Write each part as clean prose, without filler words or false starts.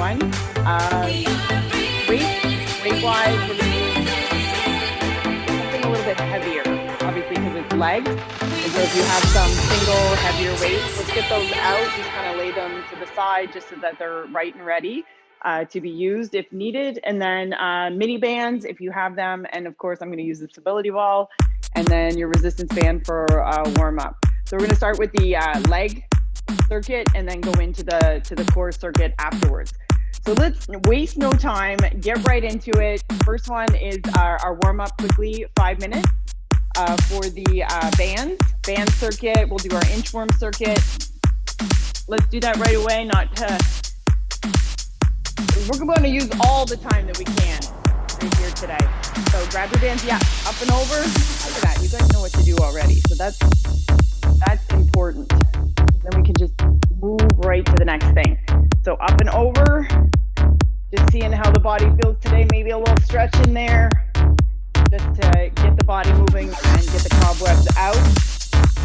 one. Weight-wise, we're going to use something a little bit heavier, obviously because it's legs. And so if you have some single heavier weights, let's get those out, just kind of lay them to the side just so that they're right and ready to be used if needed. And then mini bands, if you have them. And of course, I'm going to use the stability ball and then your resistance band for warm up. So we're going to start with the leg circuit and then go into the core circuit afterwards. So let's waste no time, get right into it. First one is our warm up quickly, 5 minutes for the band circuit. We'll do our inchworm circuit. Let's do that right away. We're going to use all the time that we can right here today. So grab your bands, yeah, up and over. Look at that, you guys know what to do already. So that's important. Then we can just move right to the next thing. So up and over, just seeing how the body feels today. Maybe a little stretch in there, just to get the body moving and get the cobwebs out.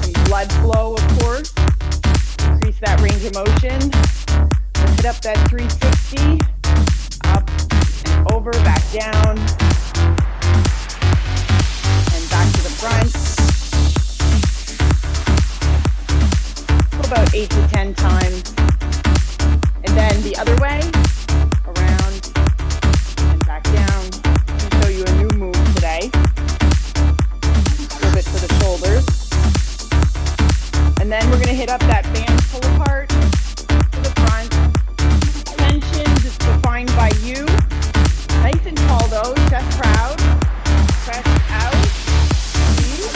Some blood flow, of course. Increase that range of motion. Let's hit up that 360. Up and over, back down. And back to the front. About 8 to 10 times. And then the other way, around and back down. I'll show you a new move today. A little bit for the shoulders. And then we're gonna hit up that band pull apart to the front. Tension is defined by you. Nice and tall though, chest proud. Press out. Squeeze.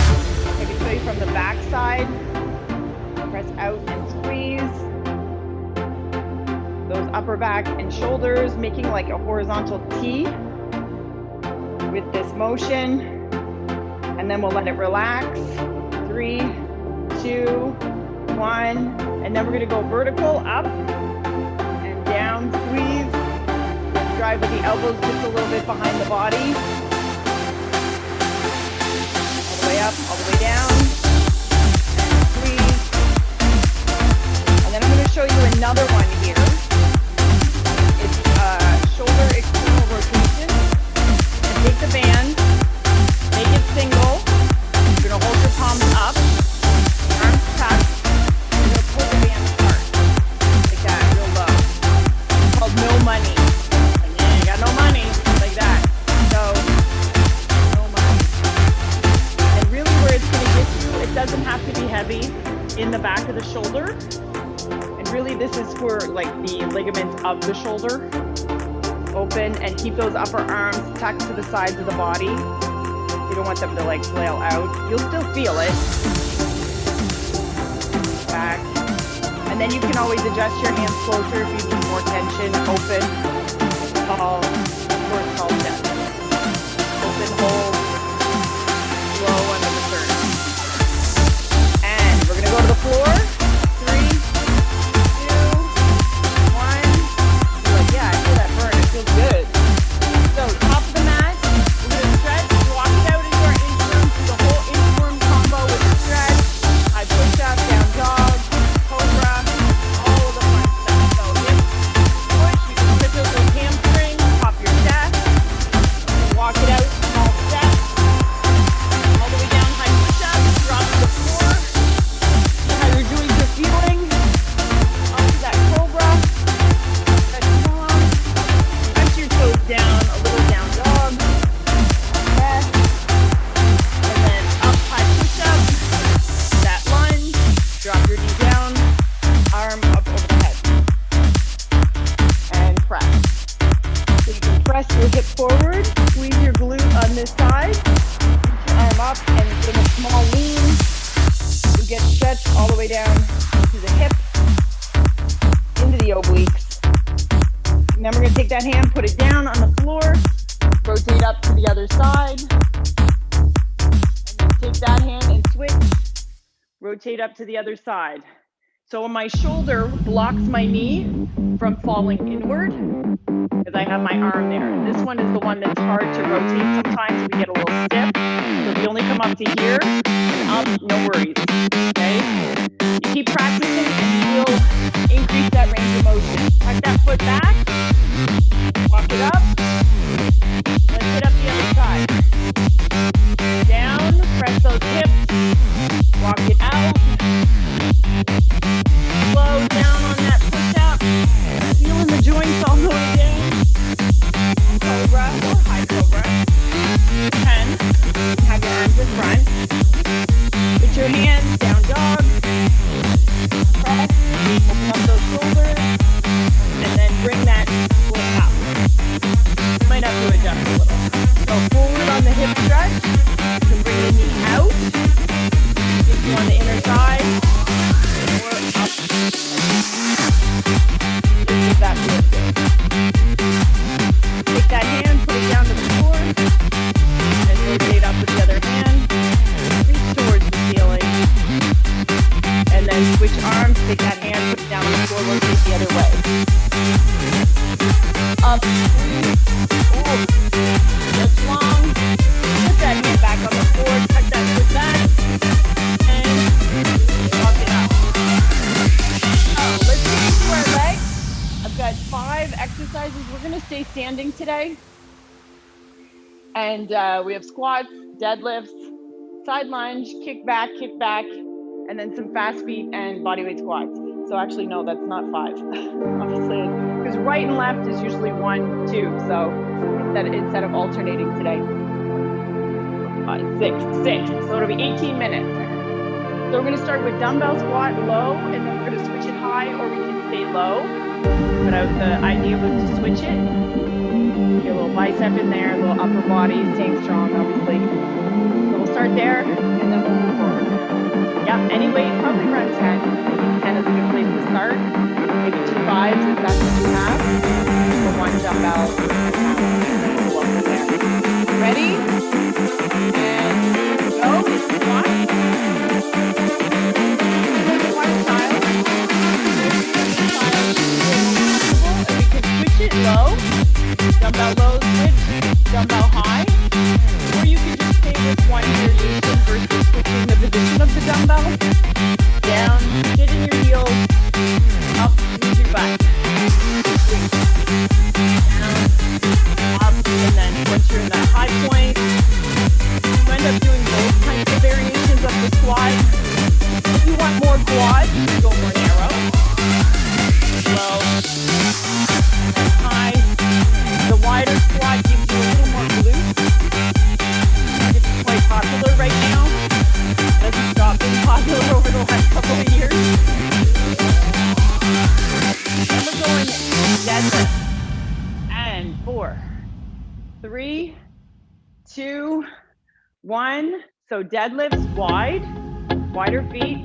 I can show you from the back side. Press out and squeeze. Those upper back and shoulders, making like a horizontal T with this motion. And then we'll let it relax. 3, 2, 1. And then we're gonna go vertical, up and down, squeeze. Let's drive with the elbows just a little bit behind the body. All the way up, all the way down. And then I'm going to show you another one here. It's shoulder external rotation. And take the band, make it single. You're going to hold your palms up, arms tucked. You're going to pull the band apart, like that, real low. It's called no money. Like, yeah, you got no money, like that. So, no money. And really where it's going to get you, it doesn't have to be heavy in the back of the shoulder. And really this is for like the ligaments of the shoulder. Open and keep those upper arms tucked to the sides of the body. You don't want them to like flail out. You'll still feel it. Back. And then you can always adjust your hands closer if you need more tension. Open, tall, short, tall chest. Open, hold, slow under the sternum. And we're gonna go to the floor. 3, 2, 1. You're like, yeah, I feel that burn. It feels good. So top of the mat, we're gonna stretch, walk it out into our inchworm, do the whole inchworm combo with the stretch. High push up, down dog, cobra, all of the fun stuff. So hip push, you can stretch out those hamstrings, pop your chest, walk it out, small steps, all the way down, high push up, drop to the floor. How you're doing your feeling. Onto that cobra. Stretch long. Press your toes down, a little down dog. Yes. And then up, high push up. That lunge. Drop your knee down. Arm up over the head. And press. So you can press your hip forward. Squeeze your glute on this side. Reach your arm up and bring a small lean. You get stretched all the way down to the hip, into the obliques. And then we're going to take that hand, put it down on the floor, rotate up to the other side. And then take that hand and switch, rotate up to the other side. So my shoulder blocks my knee from falling inward because I have my arm there. And this one is the one that's hard to rotate sometimes if we get a little stiff. So if you only come up to here and up, no worries, okay? You keep practicing and you will increase that range of motion. Tuck that foot back, Walk it up. Let's hit up the other side. Down, press those hips. Walk it out. Slow down on that push up. Feeling the joints all the way down. Cobra or high cobra. 10. Have your arms in front. Put your hands down dog. Press. Open up those shoulders. And then bring that foot up. You might have to adjust a little. So forward on the hip stretch. You can bring the knee out. If you on the inner side. Or up. If that feels good. Take that hand, put it down to the floor. And rotate up with the other hand. Reach towards the ceiling. And then switch arms, take that hand, put it down on the floor, rotate the other way. Up. Oh. Just long. Put that hand back on the floor, tuck that foot back. And walk it up. Let's get into our legs. I've got 5 exercises. We're going to stay standing today. And we have squats, deadlifts, side lunge, kick back, and then some fast feet and bodyweight squats. So actually, no, that's not 5. Obviously, because right and left is usually 1, 2. So instead of alternating today, 5, 6. So it'll be 18 minutes. So we're going to start with dumbbell squat low, and then we're going to switch it high, or we can stay low. But the idea was to switch it. Get a little bicep in there, a little upper body, staying strong, obviously. So we'll start there, and then we'll move forward. Yeah, any weight, probably around 10. I think 10 is a good place to start. Maybe 2 5s if that's what you have. Or 1 dumbbell. We'll go from there. Ready? And go. Squat. Squat style. And we can switch it low. Dumbbell low, switch. Dumbbell high. Or you can just stay with one variation versus switching the position of the dumbbell. Down, sit in your heels, up, use your butt. Down, up, and then once you're in that high point, you end up doing both kinds of variations of the squat. If you want more quad, you go more narrow. Low, and high. The wider squat gives you a little more glutes. It's quite popular right now. It doesn't stop being popular over the last couple of years. Then we're going deadlift. And 4, 3, 2, 1. So deadlifts wide, wider feet.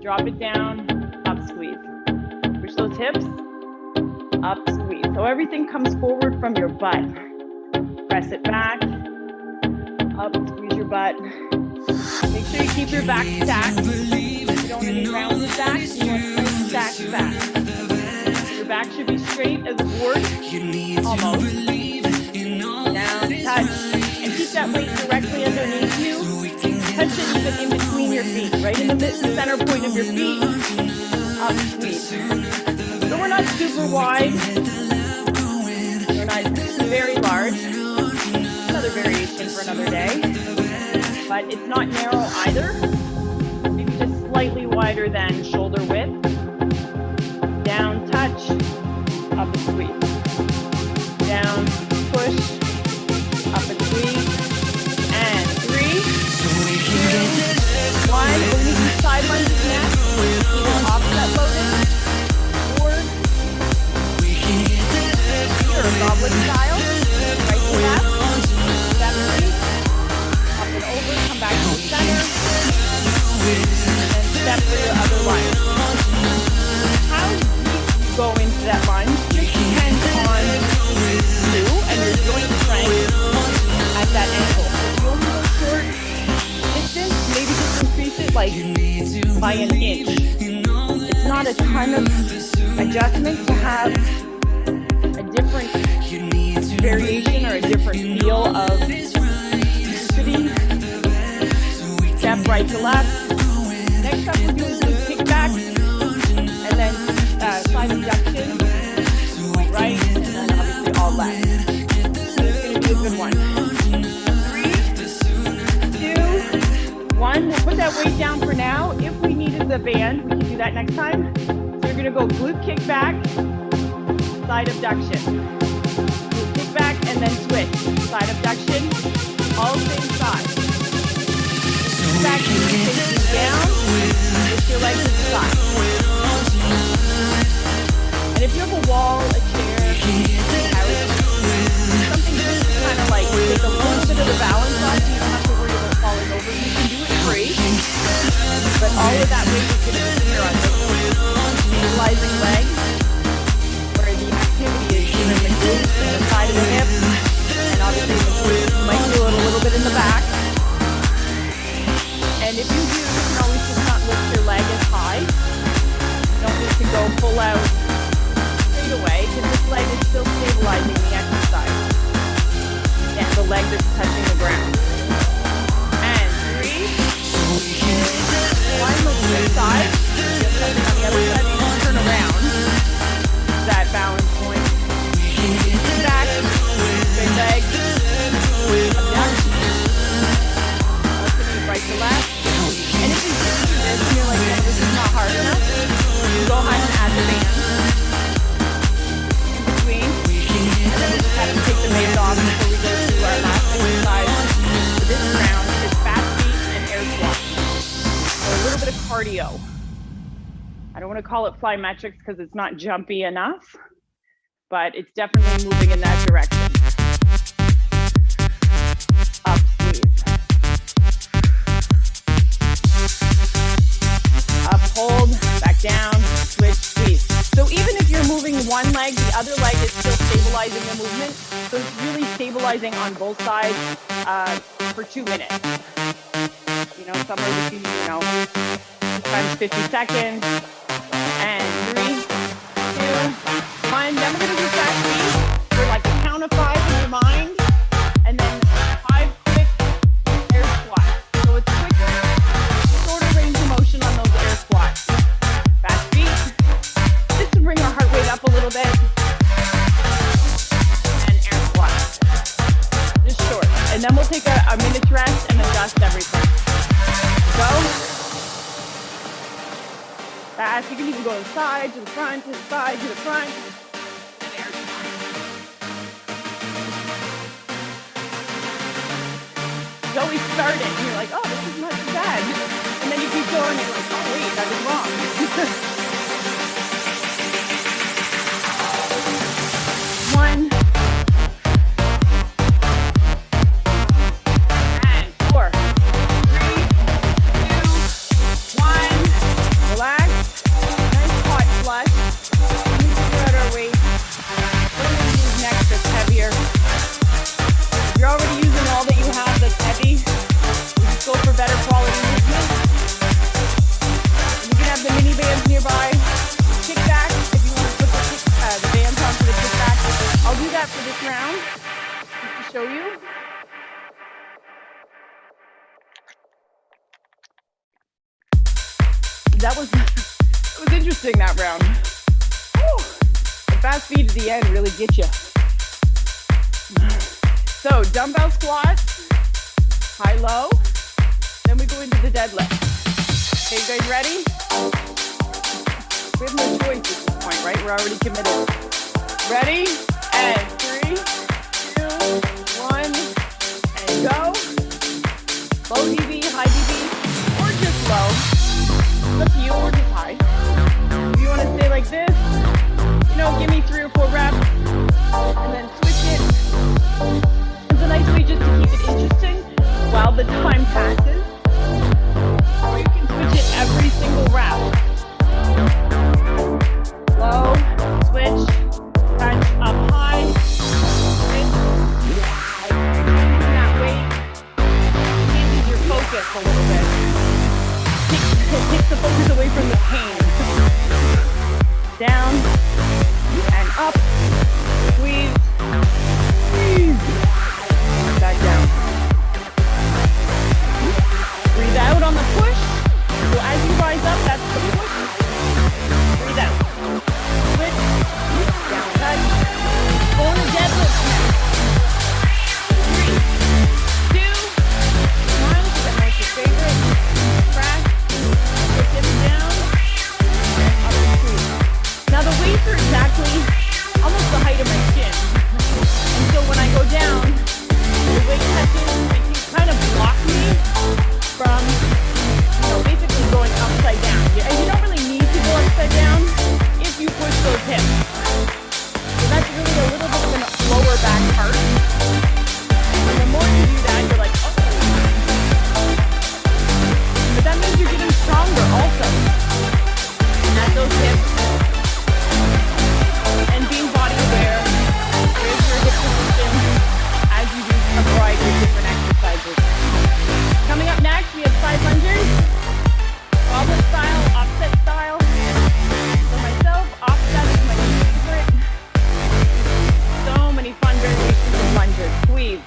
Drop it down, up squeeze. Push those hips, up squeeze. So everything comes forward from your butt. Press it back, up, squeeze your butt. Make sure you keep your back stacked. You don't want any rounded back, you want straight stacked back. Your back should be straight as a board, almost. Down, touch, and keep that weight directly underneath you. Touch it even in between your feet, right in the center point of your feet. Up, squeeze. So we're not super wide. We're not very large. Another variation for another day. But it's not narrow either. Maybe just slightly wider than shoulder width. Down, touch, up and squeeze. Down, push, up and squeeze. And 3, 2, 1. We're going to do side lunges next. Either offset loaded or goblet style. Right to left. Step 3. Up and over. Come back to the center. And step for your other lunge. How deep you go into that lunge just depends on you and your joint strength at that ankle. If you only go short distance, maybe just increase it like by an inch. It's not a ton of adjustment to have a different variation or a different feel of intensity. Step right to left. Next up, we're doing some kickbacks and then side abduction, right, and then obviously one. We'll put that weight down for now. If we needed the band, we can do that next time. So you're gonna go glute kick back, side abduction. Glute kick back and then switch. Side abduction, all same side. Kick back, take down, lift your legs to the side. And if you have a wall, a chair, something just to kind of like take a little bit of the balance off, so you don't have to worry about falling over. You can do it free, but all of that weight is going to be here on this stabilizing leg, where the activity is given the glutes and the side of the hip, and obviously the glutes. You might feel it a little bit in the back. And if you do, you can always just not lift your leg as high. You don't need to go full out straight away, because this leg is still stabilizing the exercise. And the leg that's touching the ground. And 3, 1, move to the side. Just touching on the other side, you can turn around. That balance point. Back, straight leg, abduction. Alternate right to left. And if you do this and you're like, oh, this is not hard enough, you go ahead and add the band. In between. And then we just have to take the band off before we go to our last exercise for this round is fast feet and air squats. So a little bit of cardio. I don't want to call it plyometrics because it's not jumpy enough, but it's definitely moving in that direction. Up, squeeze. Up, hold, back down, switch, squeeze. So even if you're moving one leg, the other leg is still stabilizing the movement. So it's really stabilizing on both sides for 2 minutes. You know, somewhere between, times 50 seconds. And 3, 2, 1. Then we're going to do fast feet for like a count of 5 in your mind. And then 5 quick air squats. So it's quick, shorter range of motion on those air squats. Fast feet. Just to bring our heart rate up a little bit. And air squats. Just short. And then we'll take a minute's rest and adjust everything. Go. Fast. You can even go to the side, to the front, to the side, to the front. And air squats. You always start it and you're like, oh, this is not too bad. And then you keep going and you're like, oh, wait, that was wrong. One. And 4, 3, 2, 1. Relax. Nice hot flush. We need to figure out our weight. What are we going to use next that's heavier? If you're already using all that you have that's heavy, we just go for better quality movement. And you can have the mini bands nearby. Kick back if you want to put the bands onto the kick back. I'll do that for this round, just to show you. That was interesting, that round. Woo. The fast feet at the end really get you. So dumbbell squats, high-low. Then we go into the deadlift. Okay, you guys ready? We have no choice at this point, right? We're already committed. Ready? And 3, 2, 1, and go. Low DB, high DB, or just low. It's up to you, or just high. If you want to stay like this, give me 3 or 4 reps, and then switch it. It's a nice way just to keep it interesting while the time passes. Or you can switch it every single rep. Low, switch, touch, up high, switch. Using that weight changes your focus a little bit. Takes the focus away from the pain. Down and up, squeeze, squeeze. Back down. Breathe out on the push. So as you rise up, that's the push. Breathe out. Switch. Down touch. Go in the deadlift now. 3, 2, 1. That makes your favorite. torso. And at those hips, and being body aware with your hip position as you do a variety of different exercises. Coming up next, we have side lunges, goblet style, offset style. For myself, offset is my favorite. So many fun variations of lunges. Squeeze.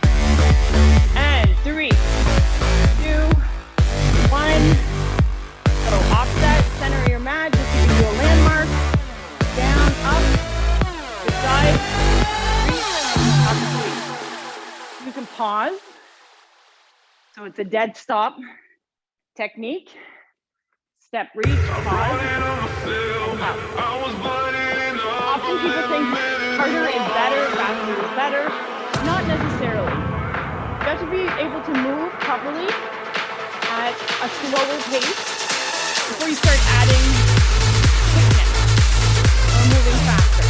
And 3, 2, 1. So offset, center of your mat, just to give you a landmark. Down, up, to side, reach, up, squeeze. You can pause. So it's a dead stop technique. Step, reach, pause, and up. Often people think harder is better, faster is better. Not necessarily. You have to be able to move properly at a slower pace before you start adding quickness or moving faster.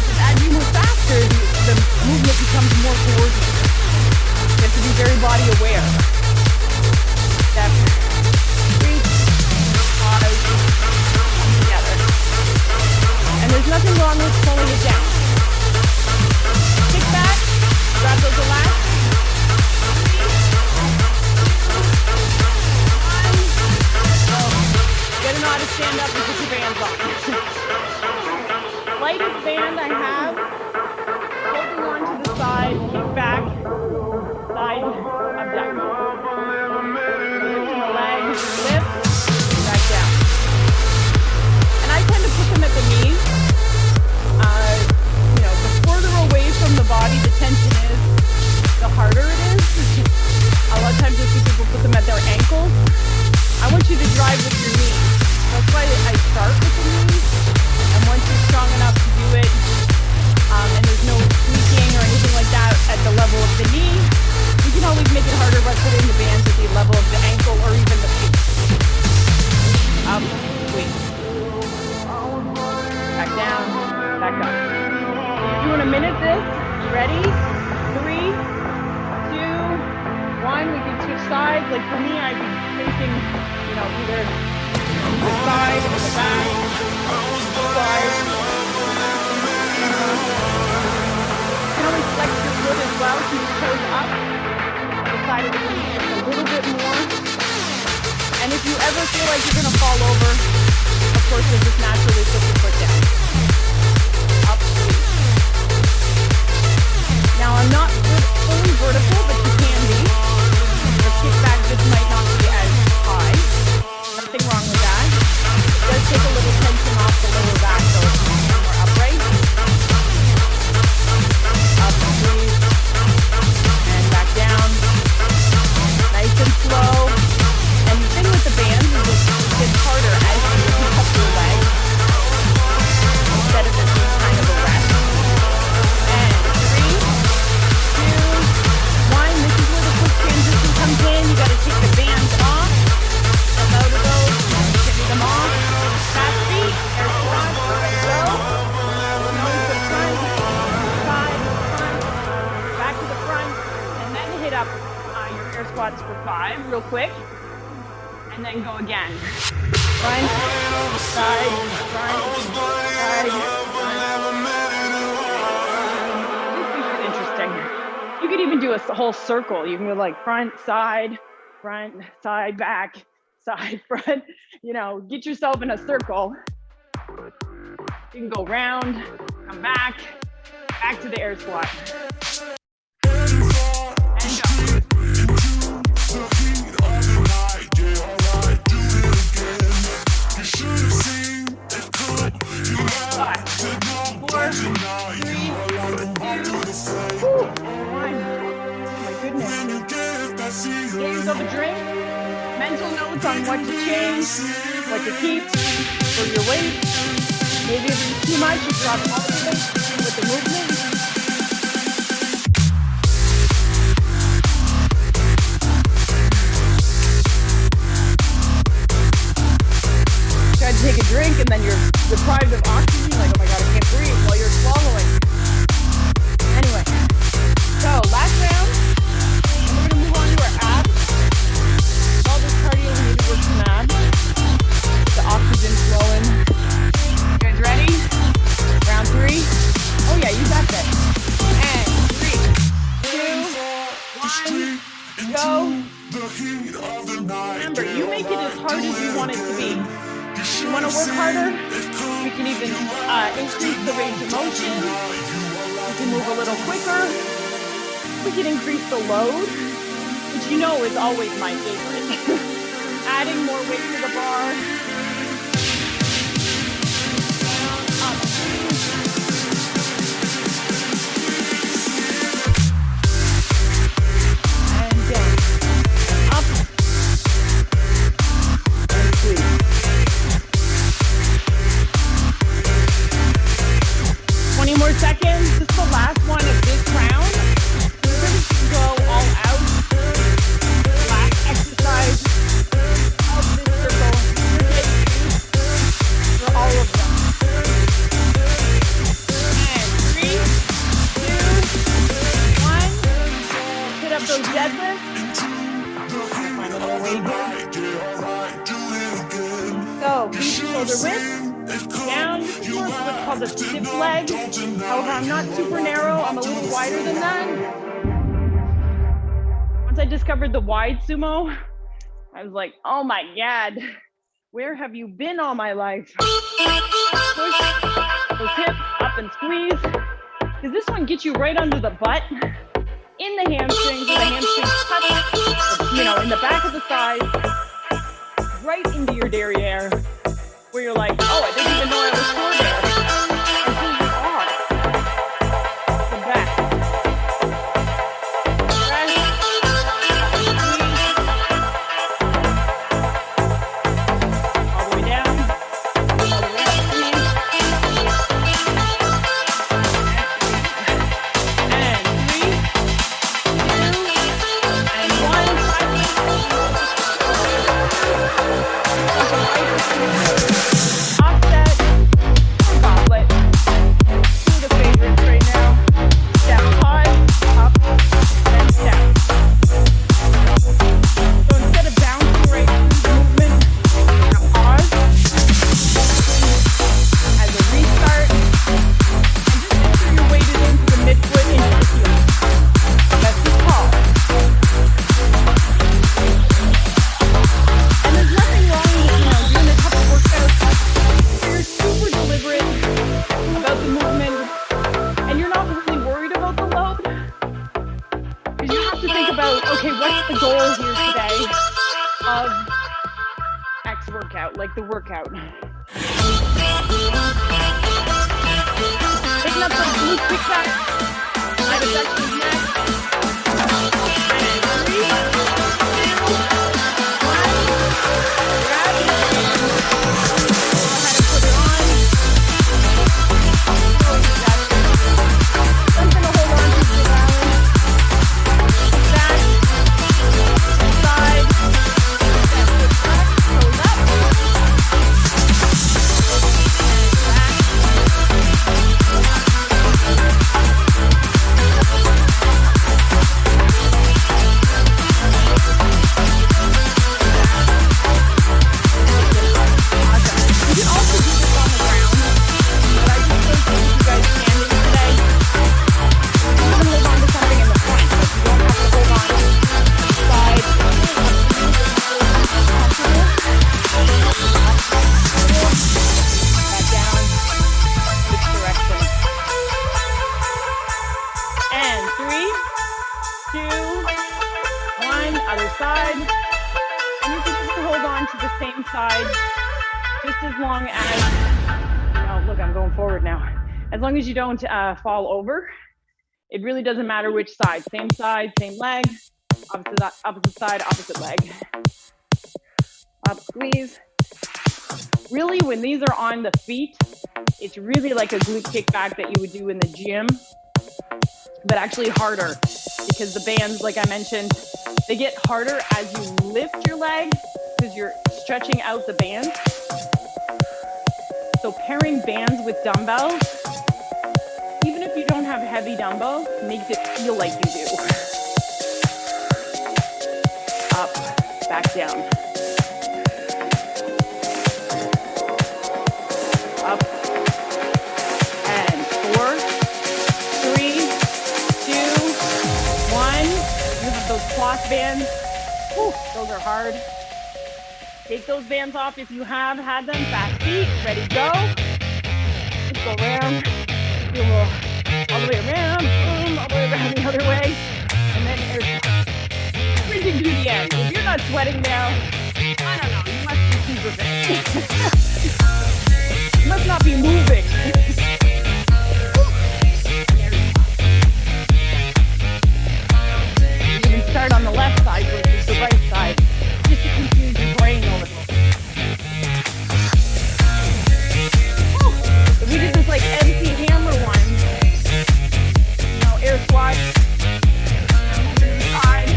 Because as you move faster, the movement becomes more coordinated. You have to be very body aware. Step, reach, pause, come together. And there's nothing wrong with pulling it down. Kick back, grab those lats. 3, 2, 1. Get an how to stand up and put your bands on. Lightest band I have, holding on to the side, kick back, side abdominal. Lifting the leg, lift, back down. And I tend to put them at the knees. The further away from the body the tension is, the harder it is. A lot of times I see people put them at their ankles. I want you to drive with your knees. That's why I start with the knees. And once you're strong enough to do it, and there's no tweaking or anything like that at the level of the knee, you can always make it harder by putting the bands at the level of the ankle or even the feet. Up, squeeze. Back down, back up. Doing a minute this. You ready? 3, 2, 1. We can switch sides. Like for me, I'd be facing, either the side or the back. Side. You can always flex your foot as well. Keep your toes up. The side of the knee just a little bit more. And if you ever feel like you're going to fall over, of course, you'll just naturally put your foot down. Up, squeeze. Now, I'm not fully vertical, but you can be. The kickback just might not be as high. Nothing wrong with that. It does take a little tension off the lower back, so it's more upright. Up, squeeze. And back down. Nice and slow. And the thing with the bands is it gets harder as you pick up your leg instead of it being kind of a rest. And 3, 2, 1. This is where the quick transition comes in. You got to take the bands off. Step out of those. Take them off. Fast feet. Air squats. Row. Nose to front. Side. Front. Back to the front. And then hit up your air squats for 5 real quick. And then go again. Front, side, front, side, front. Interesting. You could even do a whole circle. You can go like front, side, back, side, front. Get yourself in a circle. You can go round, come back to the air squat. And go. 5, 4, 3, 2, 1. Oh my goodness. Get yourself a drink. Mental notes on what to change, what to keep for your weight. Maybe if it's too much, you drop all of it with the movement. Try to take a drink and then you're deprived of oxygen. Like, oh my God, I can't breathe while you're swallowing. Anyway, so last round, and we're gonna move on to our abs. All this cardio, we need to work some abs. Remember, you make it as hard as you want it to be. If you want to work harder, we can even increase the range of motion. We can move a little quicker. We can increase the load, which you know is always my favorite. Adding more weight to the bar. Up. And down. Up. And squeeze. 20 more seconds. This is the last one of this round. We're ready to go all out. Last exercise of this circle. You're getting used for all of them. And 3, 2, 1. Hit up those deadlifts. Find a little weight here. So, keep shoulder width. Down, work what's called a stiff leg. However, I'm not super narrow, I'm a little wider than that. Once I discovered the wide sumo, I was like, oh my God, where have you been all my life? Push those hips up and squeeze. Because this one gets you right under the butt, in the hamstrings, where the hamstrings touch, in the back of the thigh, right into your derriere. Where you're like, oh, I didn't even know I was sore there. Until you are. The back. Press. Squeeze. All the way down. All the way up. Squeeze. And 3, 2, and 1. 5 minutes. Like the workout. Picking up those glute kickbacks. Might have touched neck. And 3, 2, 1. Grab it. Know how to put it on. Something to hold on to for the balance. Back. Side. Toes up. As long as you don't fall over, it really doesn't matter which side. Same side, same leg, opposite side, opposite leg. Up, squeeze. Really, when these are on the feet, it's really like a glute kickback that you would do in the gym, but actually harder because the bands, like I mentioned, they get harder as you lift your leg because you're stretching out the bands. So pairing bands with dumbbells, even if you don't have heavy dumbbells, makes it feel like you do. Up, back down. Up, and 4, 3, 2, 1. You have those cloth bands. Whew, those are are hard. Take those bands off if you have had them. Fast feet, ready, go. Let's go around. Do a little, all the way around, boom, all the way around the other way. And then air squats. Sprinting to the end. If you're not sweating now, I don't know, you must be super fit. You must not be moving. You can start on the left side versus the right side, just to confuse your brain a little. If we did this like MC Hammer one, you know, air squats, side,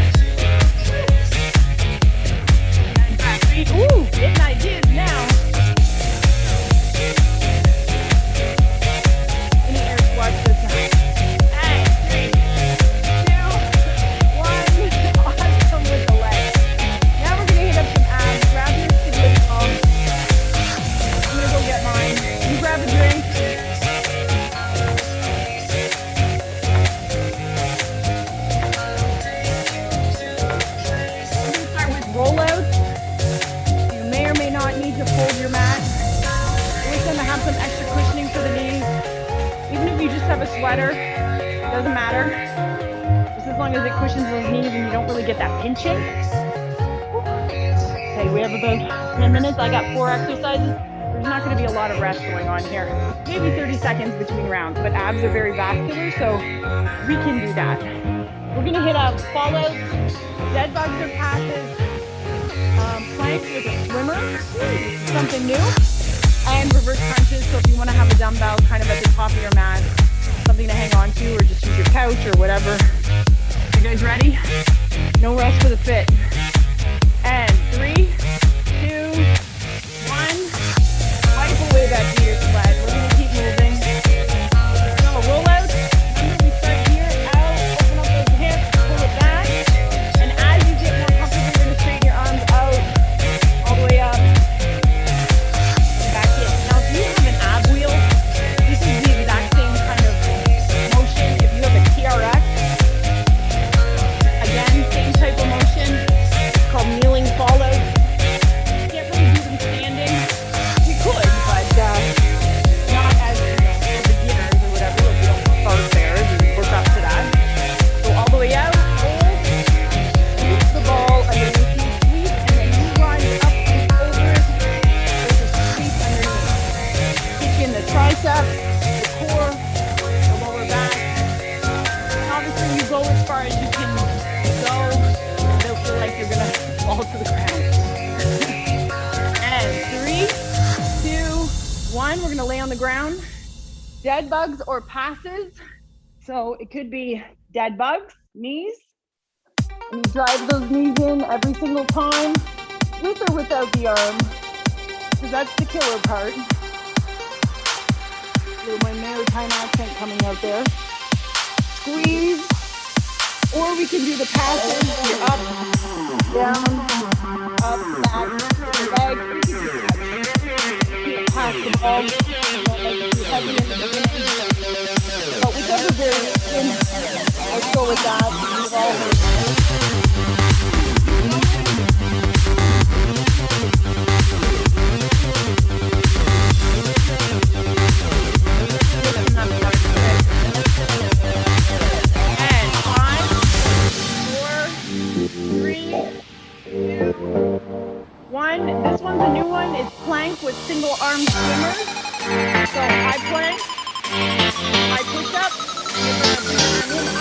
and then back feet. Ooh, getting ideas now. Any air squats this time. And 3, 2, 1. Awesome with the legs. Now we're gonna hit up some abs. Grab your stimulus ball. I'm gonna go get mine. You grab a drink. We're gonna start with rollouts. You may or may not need to fold your mat. Always gonna have some extra cushioning for the knees. Even if you just have a sweater, it doesn't matter. Just as long as it cushions those knees and you don't really get that pinching. Okay, we have about 10 minutes. I got 4 exercises. There's not going to be a lot of rest going on here. Maybe 30 seconds between rounds, but abs are very vascular, so we can do that. We're going to hit up fallouts, dead bugs or passes, planks with a swimmer, something new, and reverse crunches. So if you want to have a dumbbell kind of at the top of your mat, something to hang on to, or just use your couch or whatever. You guys ready? No rest for the fit. And 3, 2, 1. Wipe away that beer sweat. We're going to keep moving. So roll out. Remember, we start here, out, open up those hips, pull it back. And as you get more comfortable, you're going to straighten your arms out, all the way up, and back in. Now, if you have an ab wheel, this is the exact same kind of motion. If you have a TRX, again, same type of motion. It's called kneeling fallout. Can't really do them standing. You could, but not as, you know, for beginners or whatever. Like, you don't start there and work up to that. So all the way out, hold, sweep the ball underneath you, sweep, and then you rise up and over it. There's a sweep underneath. Kick in the tricep, the core, the lower back. And obviously you go as far as you can go. Don't feel like you're gonna fall to the ground. And 3, 2, 1. We're gonna lay on the ground. Dead bugs or passes. So it could be dead bugs, knees. And you drive those knees in every single time, with or without the arm, because that's the killer part. Look at my maritime accent coming out there. Squeeze. Or we can do the passes. You're up, down, up, back, leg. Pass the ball. Don't make it too heavy in the beginning. But whichever variation, let's go with that. And 5, 4, 3, 2, 1. This one's a new one. It's plank with single arm swimmers. So high plank, high push up,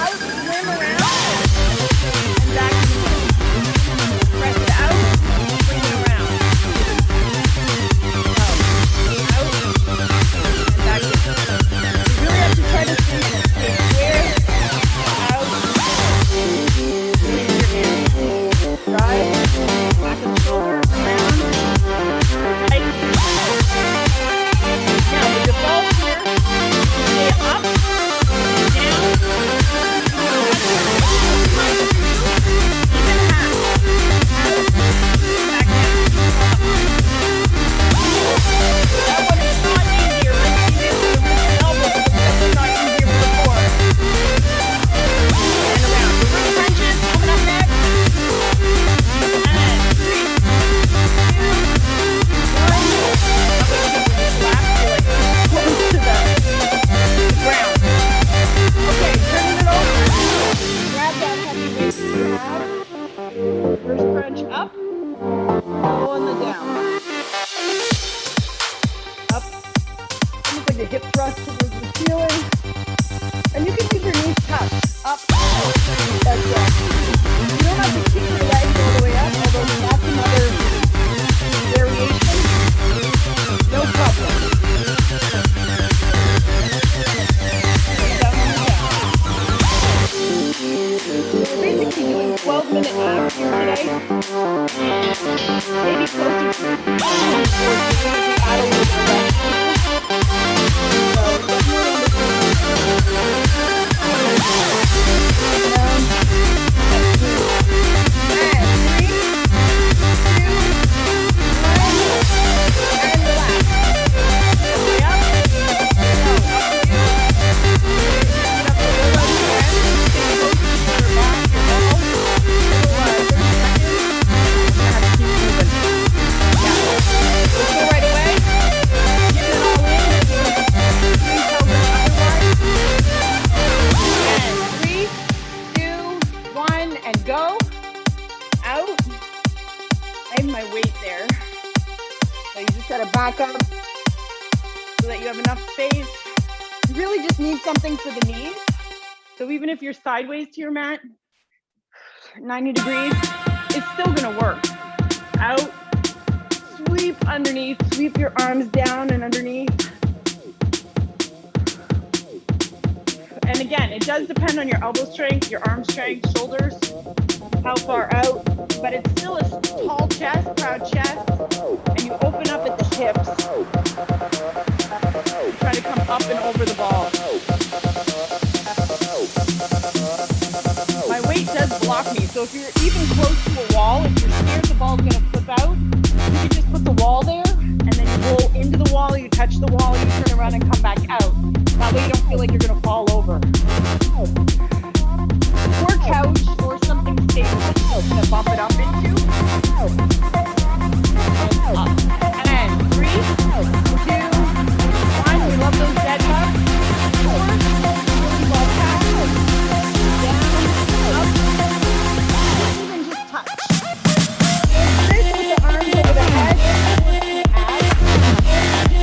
out, swim around, and back to the middle. Press it out, bring it around. Out, and back in. You really have to try to see it. Stay square, out, release your hands. Rise, back and shoulder, around, right. Now the default here, stay up, down, add a little bit of rest. Back up so that you have enough space. You really just need something for the knees. So even if you're sideways to your mat, 90 degrees, it's still gonna work. Out, sweep underneath, sweep your arms down and underneath. And again, it does depend on your elbow strength, your arm strength, shoulders, how far out, but it's still a tall chest, proud chest, and you open up at the hips. Try to come up and over the ball. My weight does block me, so if you're even close to a wall, if you're scared the ball's gonna flip out, you can just put the wall there, and then you roll into the wall, you touch the wall, you turn around and come back out. That way you don't feel like you're gonna fall over. Or couch, or something stable that you can bump it up into. And up. And 3, 2, 1. We love those dead bugs. 4, really love that. Down, up. Even just touch. This with the arms over the head.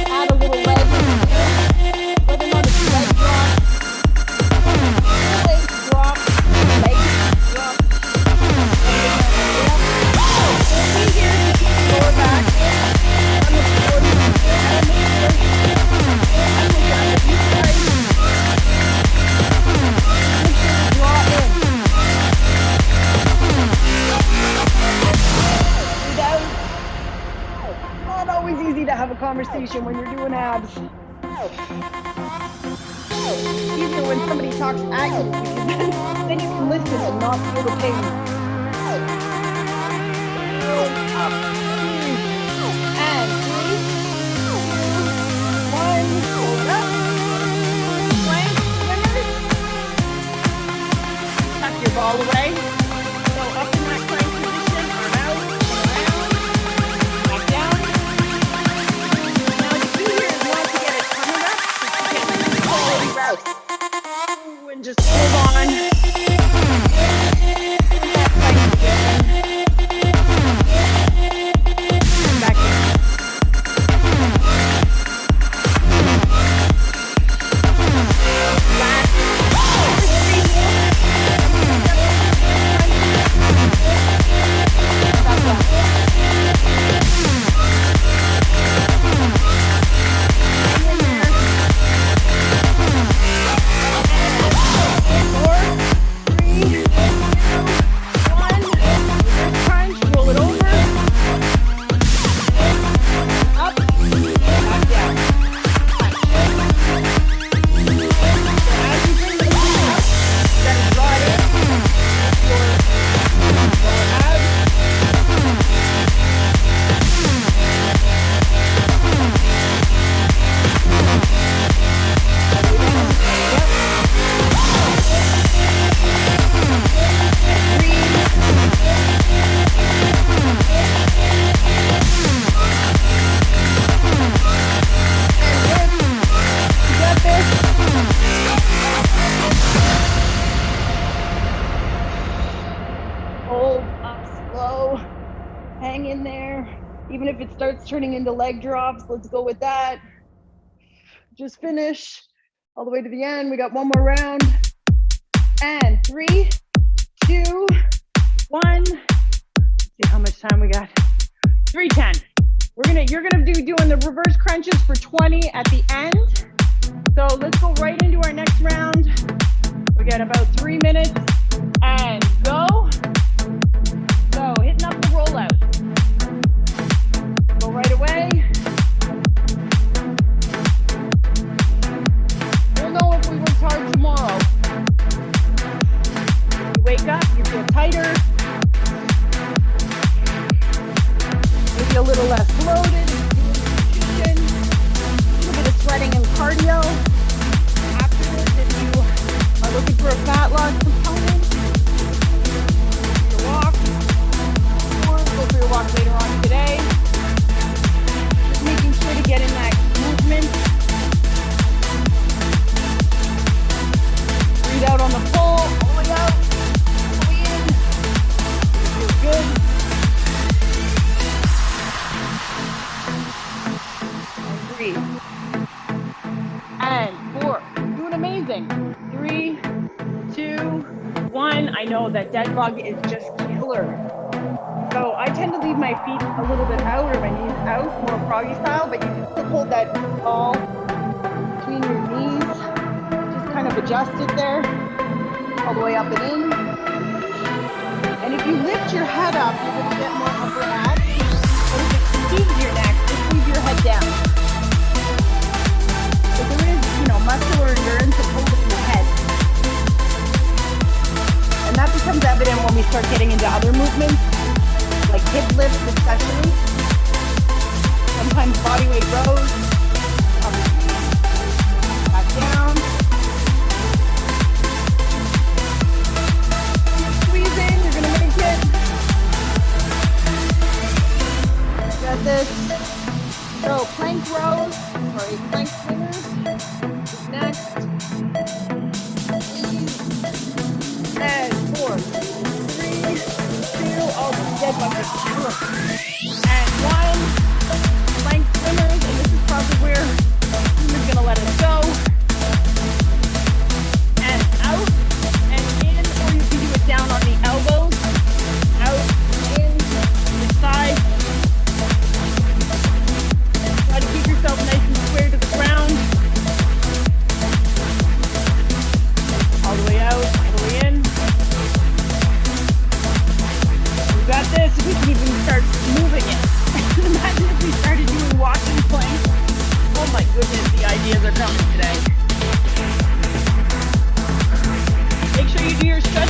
Add a little leg. Whether or not it's leg drop. Leg drop. Leg drop. Lower back. On the floor. Not always easy to have a conversation when you're doing abs. Easier when somebody talks at you, because then you can listen and not feel the pain. Up. And 3, 2, 1. Hold up. Plank, swimmers. Tuck your ball away. So up in that plank position, arm out, around, back down. Now the key here is not to get it coming up, just to get the quality route. And just hold on. That plank position. Back in. Last. Hold up slow, hang in there. Even if it starts turning into leg drops, let's go with that. Just finish all the way to the end. We got one more round. And 3, 2, 1. See how much time we got. 3:10. You're gonna be doing the reverse crunches for 20 at the end. So let's go right into our next round. We got about 3 minutes and go. So hitting up the rollouts. Go right away. a little less bloated, a little bit of sweating and cardio. Afterwards, if you are looking for a fat loss component, your walk, or go for your walk later on today. Just making sure to get in that movement. Breathe out on the pull, all the way out, all the way in. Feels good. And 4. Doing amazing. 3, 2, 1. I know that dead bug is just killer. So I tend to leave my feet a little bit out or my knees out, more froggy style, but you can still hold that ball between your knees. Just kind of adjust it there, all the way up and in. And if you lift your head up, you're going to get more upper abs. But if it squeezes your neck, just leave your head down. So there is, muscular endurance to hold up your head. And that becomes evident when we start getting into other movements, like hip lifts especially. Sometimes body weight rows, up, back down. Squeeze in, you're gonna make it. Got this. So plank rows, plank swingers. Next, and 4, 3, 2, all the dead bugs. And 1, plank swimmers, and this is probably where you're gonna let it go. And out, and in, or you can do it down on the elbows. Out, in, the side. Try to keep yourself nice and square to the ground. All the way out, all the way in. We got this. We can even start moving it. Imagine if we started doing walking planks. Oh my goodness, the ideas are coming today. Make sure you do your stretch